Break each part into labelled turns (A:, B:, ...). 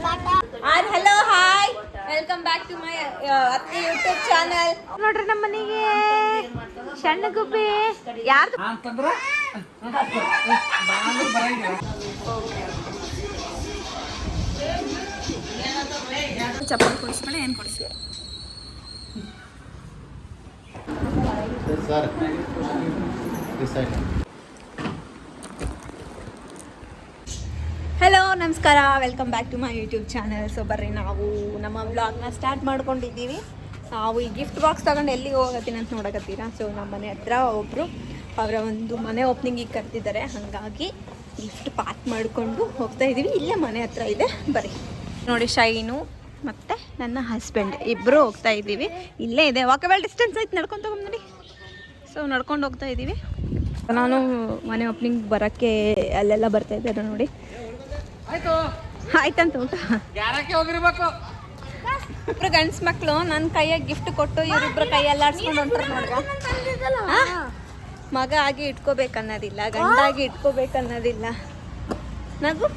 A: Hello hi welcome back to my ಅತ್ತಿ YouTube channel. ನೋಡ್ರಿ ನಮ್ಮ ಮನೆಗೆ ಸಣ್ಣ ಗುಬ್ಬಿ ಯಾರ್ದು ಅಂತಂದ್ರ ಚಪ್ಪಲ್ ಕೊಡಿಸ್ಕೊಂಡು ಏನು ಕೊಡಿಸ್ತೀವಿ ಸರ್. ಹಲೋ ನಮಸ್ಕಾರ, welcome back to my YouTube channel. So ಬರ್ರಿ, ನಾವು ನಮ್ಮ ವ್ಲಾಗ್ನ ಸ್ಟಾರ್ಟ್ ಮಾಡ್ಕೊಂಡಿದ್ದೀವಿ. ನಾವು ಈ ಗಿಫ್ಟ್ ಬಾಕ್ಸ್ ತಗೊಂಡು ಎಲ್ಲಿಗೆ ಹೋಗತ್ತೀನಿ ಅಂತ ನೋಡಕತ್ತೀರಾ. ಸೊ ನಮ್ಮ ಮನೆ ಹತ್ರ ಒಬ್ಬರು ಅವರ ಒಂದು ಮನೆ ಓಪನಿಂಗಿಗೆ ಕರೆದಿದ್ದಾರೆ, ಹಾಗಾಗಿ ಗಿಫ್ಟ್ ಪ್ಯಾಕ್ ಮಾಡಿಕೊಂಡು ಹೋಗ್ತಾ ಇದ್ದೀವಿ. ಇಲ್ಲೇ ಮನೆ ಹತ್ರ ಇದೆ, ಬರ್ರಿ ನೋಡಿ. ಶೈನು ಮತ್ತು ನನ್ನ ಹಸ್ಬೆಂಡ್ ಇಬ್ಬರು ಹೋಗ್ತಾ ಇದ್ದೀವಿ. ಇಲ್ಲೇ ಇದೆ, ವಾಕಬಲ್ ಡಿಸ್ಟೆನ್ಸ್ ಐತೆ, ನಡ್ಕೊಂಡು ತಗೊಂಡು. ಸೊ ನಡ್ಕೊಂಡು ಹೋಗ್ತಾ ಇದ್ದೀವಿ. ನಾನು ಮನೆ ಓಪನಿಂಗ್ ಬರೋಕ್ಕೆ ಅಲ್ಲೆಲ್ಲ ಬರ್ತಾ ಇದ್ದಾರೆ ನೋಡಿ. ಆಯ್ತಂತ ಊಟ ಹೋಗಿರ್ಬೇಕು. ಇಬ್ರು ಗಂಡ್ಸ್ ಮಕ್ಳು ನನ್ನ ಕೈಯಾಗ ಗಿಫ್ಟ್ ಕೊಟ್ಟು ಇವರಿಬ್ರು ಕೈಯೆಲ್ಲ ಆಡ್ಸ್ಕೊಂಡು ಹೊಂಟ್ರೆ ನೋಡ್ಗ. ಮಗ ಆಗಿ ಇಟ್ಕೋಬೇಕನ್ನೋದಿಲ್ಲ, ಗಂಡಾಗಿ ಇಟ್ಕೋಬೇಕನ್ನೋದಿಲ್ಲ. ನಗು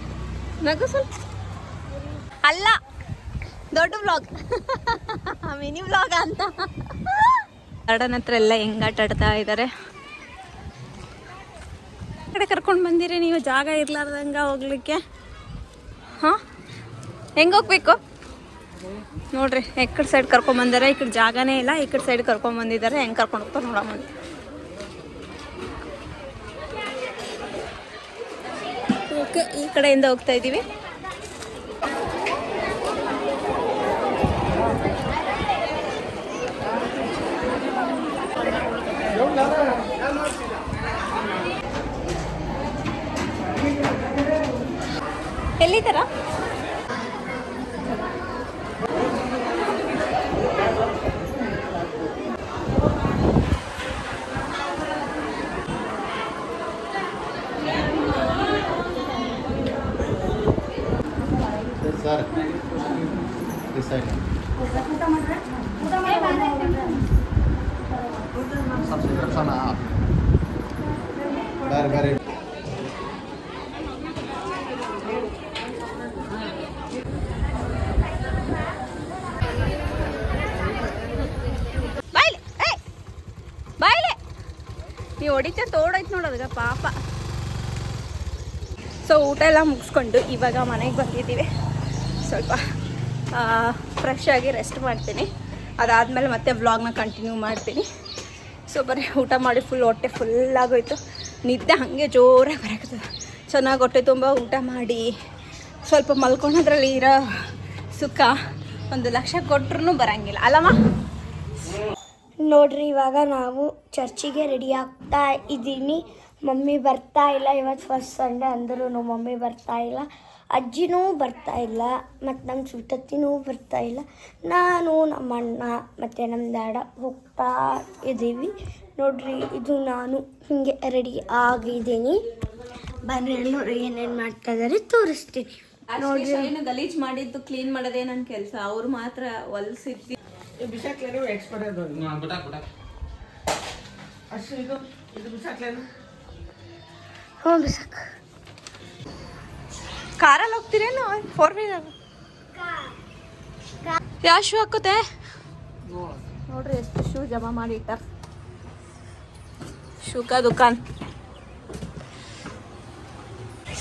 A: ನಗು ಸ್ವಲ್ಪ ಅಲ್ಲ, ದೊಡ್ಡ ವ್ಲಾಗ್, ಮಿನಿ ವ್ಲಾಗ್ ಅಂತ. ಗಾರ್ಡನ್ ಹತ್ರ ಎಲ್ಲ ಹೆಂಗ್ ಆಟ ಆಡ್ತಾ ಇದ್ದಾರೆ. ಕಡೆ ಕರ್ಕೊಂಡು ಬಂದಿರಿ ನೀವು, ಜಾಗ ಇರ್ಲಾರ್ದಂಗ ಹೋಗ್ಲಿಕ್ಕೆ. ಹಾಂ, ಹೆಂಗೆ ಹೋಗ್ಬೇಕು ನೋಡ್ರಿ. ಈ ಕಡೆ ಸೈಡ್ ಕರ್ಕೊಂಬಂದಾರೆ, ಈ ಕಡೆ ಜಾಗನೇ ಇಲ್ಲ. ಈ ಕಡೆ ಸೈಡ್ ಕರ್ಕೊಂಬಂದಿದ್ದಾರೆ, ಹೆಂಗೆ ಕರ್ಕೊಂಡು ಹೋಗ್ತಾರೆ ನೋಡಮ್ಮ. ಓಕೆ, ಈ ಕಡೆಯಿಂದ ಹೋಗ್ತಾ ಇದ್ದೀವಿ. ಎಲ್ಲಿದ್ದಾರ?
B: ಸರ್ ಬೇರೆ
A: ನೀವು ಹೊಡಿತ ತೋಡೈತೆ ನೋಡೋದಾಗ ಪಾಪ. ಸೊ ಊಟ ಎಲ್ಲ ಮುಗಿಸ್ಕೊಂಡು ಇವಾಗ ಮನೆಗೆ ಬಂದಿದ್ದೀವಿ. ಸ್ವಲ್ಪ ಫ್ರೆಶ್ ಆಗಿ ರೆಸ್ಟ್ ಮಾಡ್ತೀನಿ, ಅದಾದಮೇಲೆ ಮತ್ತೆ ವ್ಲಾಗ್ನ ಕಂಟಿನ್ಯೂ ಮಾಡ್ತೀನಿ. ಸೊ ಬರೀ ಊಟ ಮಾಡಿ ಫುಲ್ ಹೊಟ್ಟೆ ಫುಲ್ಲಾಗೋಯ್ತು, ನಿದ್ದೆ ಹಾಗೆ ಜೋರಾಗಿ ಬರೋಕ್ತದೆ. ಚೆನ್ನಾಗಿ ಹೊಟ್ಟೆ ತುಂಬ ಊಟ ಮಾಡಿ ಸ್ವಲ್ಪ ಮಲ್ಕೊಳೋದ್ರಲ್ಲಿ ಇರೋ ಸುಖ 1,00,000 ಕೊಟ್ರೂ ಬರೋಂಗಿಲ್ಲ ಅಲ್ಲಮ್ಮ.
C: ನೋಡ್ರಿ, ಇವಾಗ ನಾವು ಚರ್ಚಿಗೆ ರೆಡಿ ಆಗ್ತಾ ಇದ್ದೀನಿ. ಮಮ್ಮಿ ಬರ್ತಾ ಇಲ್ಲ, ಇವತ್ತು ಫಸ್ಟ್ ಸಂಡೇ ಅಂದರೂ ಮಮ್ಮಿ ಬರ್ತಾ ಇಲ್ಲ, ಅಜ್ಜಿನೂ ಬರ್ತಾ ಇಲ್ಲ, ಮತ್ತು ನಮ್ಮ ಸುತ್ತತ್ತಿನೂ ಬರ್ತಾ ಇಲ್ಲ. ನಾನು ನಮ್ಮ ಅಣ್ಣ ಮತ್ತು ನಮ್ಮ ಡ್ಯಾಡ ಹೋಗ್ತಾ ಇದ್ದೀವಿ. ನೋಡ್ರಿ, ಇದು ನಾನು ಹೀಗೆ ರೆಡಿ ಆಗಿದ್ದೀನಿ. ಬನ್ನಿ ಎಲ್ಲರೂ ಏನೇನು ಮಾಡ್ತಾ ಇದ್ದಾರೆ ತೋರಿಸ್ತೀನಿ.
A: ನೋಡ್ರಿ, ಏನು ಗಲೀಜ್ ಮಾಡಿದ್ದು ಕ್ಲೀನ್ ಮಾಡೋದೇ ನನ್ನ ಕೆಲಸ. ಅವ್ರು ಮಾತ್ರ ಹೊಲ್ಸಿದ್ದು ಕಾರಲ್ಲಿ ಹೋಗ್ತೀರೇನು 4-wheeler? ಯಾವ ಶೂ ಹಾಕೋತೆ ನೋಡ್ರಿ, ಎಷ್ಟು ಶೂ ಜಮಾ ಮಾಡಿ ಇಟ್ಟಾರ. ಶೂಕ ದುಕಾನ್.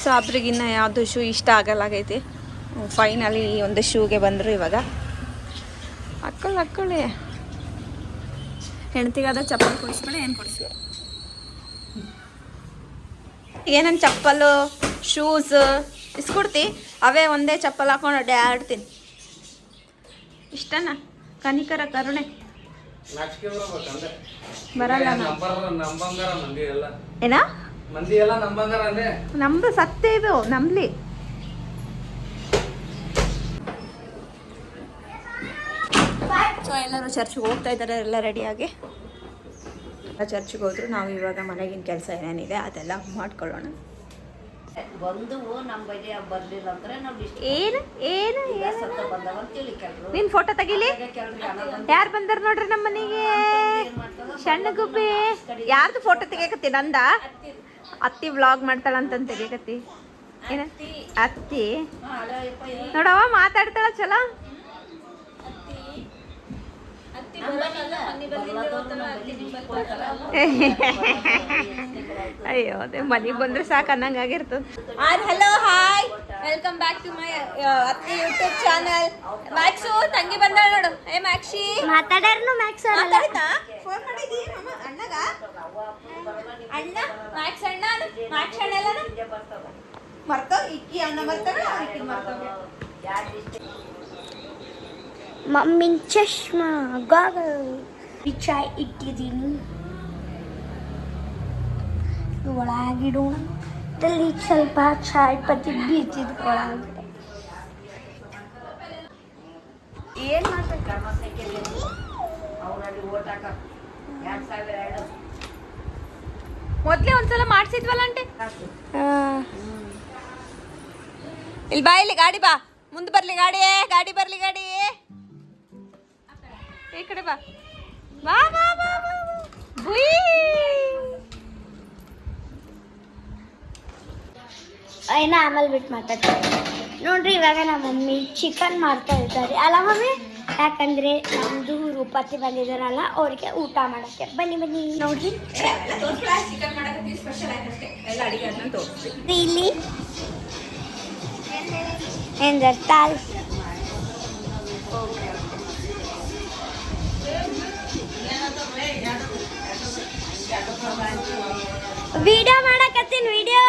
A: ಸಾಬ್ರಿಗಿನ್ನ ಯಾವುದು ಶೂ ಇಷ್ಟ ಆಗಲಾಗೈತಿ. ಫೈನಲಿ ಒಂದು ಶೂಗೆ ಬಂದರು. ಇವಾಗ ಹಾಕೊಳ್ಳಿ. ಹೆಣ್ತಿಗಾದ ಚಪ್ಪಲ್ ಕೊಡಿಸ್ಬೇಡಿ, ಏನು ಕೊಡಿಸ್ತೀವಿ? ಏನನ್ ಚಪ್ಪಲು ಶೂಸ್ ಇಸ್ಕೊಡ್ತಿ, ಅವೇ ಒಂದೇ ಚಪ್ಪಲ್ ಹಾಕೊಂಡು ಅಡ್ಡಾಡ್ತೀನಿ. ಇಷ್ಟನಾ? ಕನಿಕರ ಕರುಣೆ ಬರಲ್ಲ. ಏನ ನಮ್ದು ಸತ್ಯ ಇದು, ನಂಬ್ಲಿ. ಸೊ ಎಲ್ಲರೂ ಚರ್ಚ್ಗೆ ಹೋಗ್ತಾ ಇದ್ದಾರೆ, ಎಲ್ಲ ರೆಡಿಯಾಗಿ ಚರ್ಚ್ಗೆ ಹೋದ್ರು. ನಾವು ಇವಾಗ ಮನೆಗಿನ ಕೆಲಸ ಏನೇನಿದೆ ಅದೆಲ್ಲ ಮಾಡ್ಕೊಳ್ಳೋಣ. ಏನು ಏನು ನಿನ್ ಫೋಟೋ ತೆಗಿಲಿ. ಯಾರು ಬಂದಾರ ನೋಡ್ರಿ ನಮ್ಮ ಮನೆಗೆ? ಸಣ್ಣ ಗುಬ್ಬಿ. ಯಾರ್ದು ಫೋಟೋ ತೆಗಿಯಕತ್ತಿ? ನಂದ? ಅತ್ತಿ ವ್ಲಾಗ್ ಮಾಡ್ತಾಳಂತ ತೆಗಿಯಕತ್ತಿ. ಏನ ಅತ್ತಿ ನೋಡವ ಮಾತಾಡ್ತಾಳ ಚಲೋ. ಅಯ್ಯೋ ಅದೇ ಮನೆಗೆ ಬಂದ್ರೆ ಸಾಕು ಅನ್ನಂಗೆ ಆಗಿರ್ತದೆ. Hello hi welcome back to my ಅತ್ತಿ ಯೂಟ್ಯೂಬ್ ಚಾನಲ್. ಮ್ಯಾಕ್ಸು ತಂಗಿ ಬಂದಾಳ ನೋಡು. ಏ ಮ್ಯಾಕ್ಸಿ
C: ಮಾತಾಡ್ಯಾರನು ಮ್ಯಾಕ್ಸ್
A: ಮಾತಾಡ್ತಾ ಫೋನ್ ಮಾಡಿದಿ ಮಮ್ಮ ಅಣ್ಣಗ ಅಣ್ಣ ಮ್ಯಾಕ್ಸ್ ಅಣ್ಣ ಮ್ಯಾಕ್ಸ್ ಅಣ್ಣ ಎಲ್ಲ ಮರ್ತೋ ಇಕ್ಕಿ ಅಣ್ಣ ಬರ್ತಾರ ಇಕ್ಕಿ ಮರ್ತೋ.
C: ಮಮ್ಮಿನ ಚಶ್ಮಾ ಗಾಗಲ್ ಚಾಯ್ ಇಟ್ಟಿದ್ದೀನಿ ಒಳಗಿಡೋಣ. ಇಲ್ಲಿ ಸ್ವಲ್ಪ ಚಾಯ್ ಪತ್ತಿ ಬೀಳ್ತಿದ್ದು ಒಳಗಡೆ.
A: ಏನ್ ಮಾಡ್ಬೇಕು ಮೊದ್ಲೇ ಒಂದ್ಸಲ ಮಾಡ್ಸಿದ್ವಲ್ಲ ಅಂಟೆ. ಇಲ್ಲಿ ಬಾ, ಇಲ್ಲಿ ಗಾಡಿ ಬಾ, ಮುಂದೆ ಬರ್ಲಿ ಗಾಡಿ, ಗಾಡಿ ಬರ್ಲಿ ಗಾಡಿ. ಈ ಕಡೆ ಬಾ ಬಾ ಬಾ ಬಾ ಬಾ. ಬುಯ್.
C: ಏನ ಆಮೇಲೆ ಬಿಟ್ಟು ಮಾತಾಡ್ತಾರೆ ನೋಡ್ರಿ. ಇವಾಗ ನಮ್ಮ ಮಮ್ಮಿ ಚಿಕನ್ ಮಾಡ್ತಾ ಇದ್ದಾರೆ ಅಲ್ಲ ಮಮ್ಮಿ? ಯಾಕಂದ್ರೆ ನಮ್ದು ರೂಪತಿ ಬಂದಿದ್ದಾರಲ್ಲ ಅವ್ರಿಗೆ ಊಟ ಮಾಡಕ್ಕೆ. ಬನ್ನಿ ಬನ್ನಿ ನೋಡ್ರಿ. ಇಲ್ಲಿ ಎಂದರ್ತಾಲ್ ವಿಡಿಯೋ ಮಾಡಕತ್ತೀನಿ. ವಿಡಿಯೋ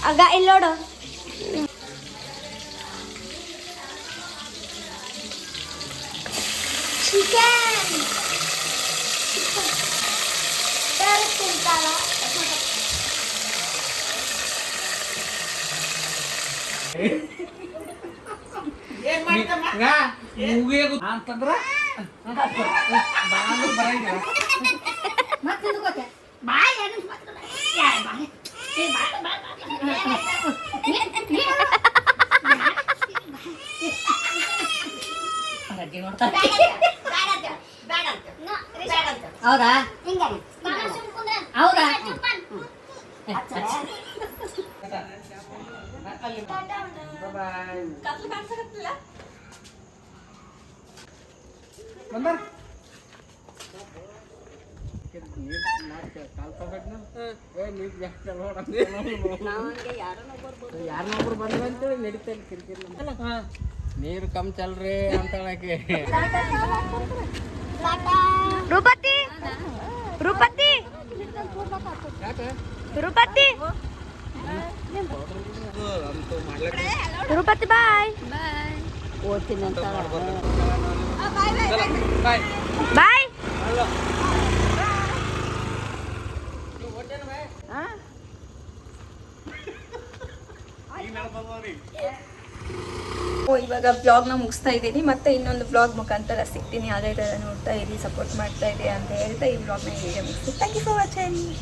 C: ಆಗ ಇಲ್ಲಿ ನೋಡು. ಚಿಕನ್ ತಿಂತಾರ.
B: ಅಂತಂದ್ರ
D: ಹೌದಾ ಹೌದಾ
B: ಬಂದಾರ ಯಾರನ್ನೊಬ್ರು ಬಂದ್ರು ಅಂತೇಳಿ ನಡೀತಾ ಕಿರಿಕಿರಿ. ನೀರು ಕಮ್ ಚಲ್ರಿ ಅಂತಳಕ್ಕೆ.
C: ರೂಪತಿ ರೂಪತಿ ರೂಪತಿ ರೂಪತಿ ಬಾಯ್
D: ಓದ್ತೀನಿ ಅಂತ
C: ಬಾಯ್.
A: ಇವಾಗ ವ್ಲಾಗ್ನ ಮುಗಿಸ್ತಾ ಇದ್ದೀನಿ. ಮತ್ತೆ ಇನ್ನೊಂದು ವ್ಲಾಗ್ ಮುಖಾಂತರ ಸಿಗ್ತೀನಿ. ಅದೇ ಥರ ನೋಡ್ತಾ ಇರಿ, ಸಪೋರ್ಟ್ ಮಾಡ್ತಾ ಇದೆ ಅಂತ ಹೇಳ್ತಾ ಈ ವ್ಲಾಗ್ನ ಹೀಗೆ ಮುಗಿಸ್ತೀನಿ. Thank you for watching.